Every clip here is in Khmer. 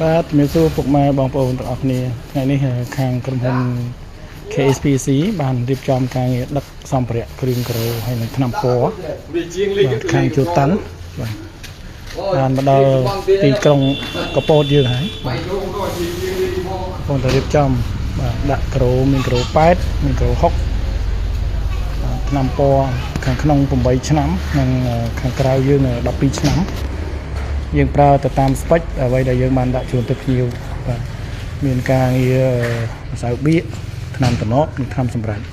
បាទមានសួរពុកម៉ែបងប្អូនទាំងអស់គ្នាថ្ងៃនេះខាងក្រុមហ៊ុន KSPC បានរៀបចំការងារដឹកសម្ភារៈគ្រឿងក្រោហើយនឹងថ្នាំពណ៌ខាងជូតាន់បាទបានមកដល់ទីក្រុងកពតយើងហើយបាទកំពុងតែរៀបចំបាទដាក់ក្រោមានក្រោ8មានក្រោ6ថ្នាំពណ៌ខាងក្នុង8ឆ្នាំនិងខាងក្រៅយើង12ឆ្នាំយើងប្រើទៅតាមស្ពេចអ្វីដែលយើងបានដាក់ជូនទៅភ្ញៀវបាទមានការងារម្សៅបៀកថ្នាំតំណប់និងថ្នាំសម្រាប់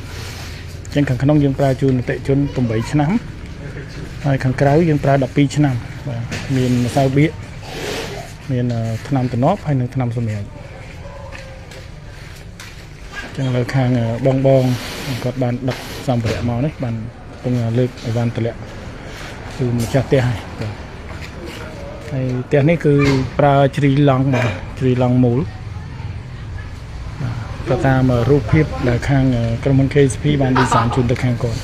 អញ្ចឹងខាងក្នុងយើងប្រើជូនអតិថិជន8ឆ្នាំហើយខាងក្រៅយើងប្រើ12ឆ្នាំបាទមានម្សៅបៀកមានថ្នាំតំណប់ហើយនិងថ្នាំសម្រាប់អញ្ចឹងលើខាងបងគាត់បានដឹកសម្ភារៈមកនេះបានកំពុងលើកអីវ៉ាន់តម្លាក់គឺម្ចាស់ផ្ទះហើយបាទហើយផ្ទះនេះគឺប្រើជ្រីឡង់មកជ្រីឡង់មូលទៅតាមរូបភាពដែលខាងក្រុមហ៊ុន KSP បានឌីហ្សាញជូនទៅខាងគាត់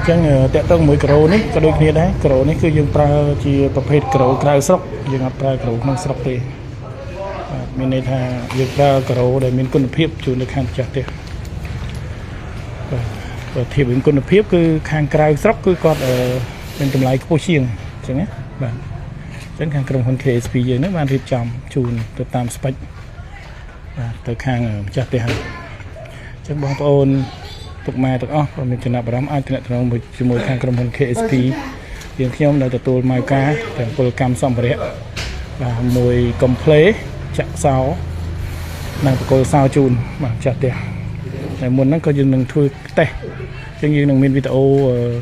ចឹងតាក់ទងមួយក្រូនេះក៏ដូចគ្នាដែរក្រូនេះគឺយើងប្រើជាប្រភេទក្រូក្រៅស្រុកយើងអត់ប្រើក្រូក្នុងស្រុកទេបាទមានន័យថាយើងប្រើក្រូដែលមានគុណភាពជូនទៅខាងម្ចាស់ផ្ទះបាទបើធៀបនឹងគុណភាពគឺខាងក្រៅស្រុកគឺគាត់មានតម្លៃខ្ពស់ជាងអញ្ចឹងណាបាទអញ្ចឹងខាងក្រុមហ៊ុន KSP យើងនេះបានរៀបចំជូនទៅតាមស្ពេចបាទទៅខាងម្ចាស់ផ្ទះហើយអញ្ចឹងបងប្អូនពុកម៉ែទាំងអស់បើមានចំណាប់អារម្មណ៍អាចទំនាក់ទំនងជាមួយខាងក្រុមហ៊ុន KSP យើងខ្ញុំនៅទទួលម៉ៅការទាំងពលកម្មសម្ភារៈបាទមួយកុំភ្លេចាក់សោនិងបកគលសោជូនបាទម្ចាស់ផ្ទះតែមុនហ្នឹងក៏យើងនឹងធ្វើតេស្តអញ្ចឹងយើងនឹងមានវីដេអូ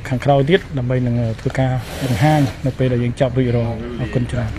ខាងក្រោយទៀតដើម្បីនឹងធ្វើការបង្ហាញនៅពេលដែលយើងចប់រួចរាល់អរគុណច្រើន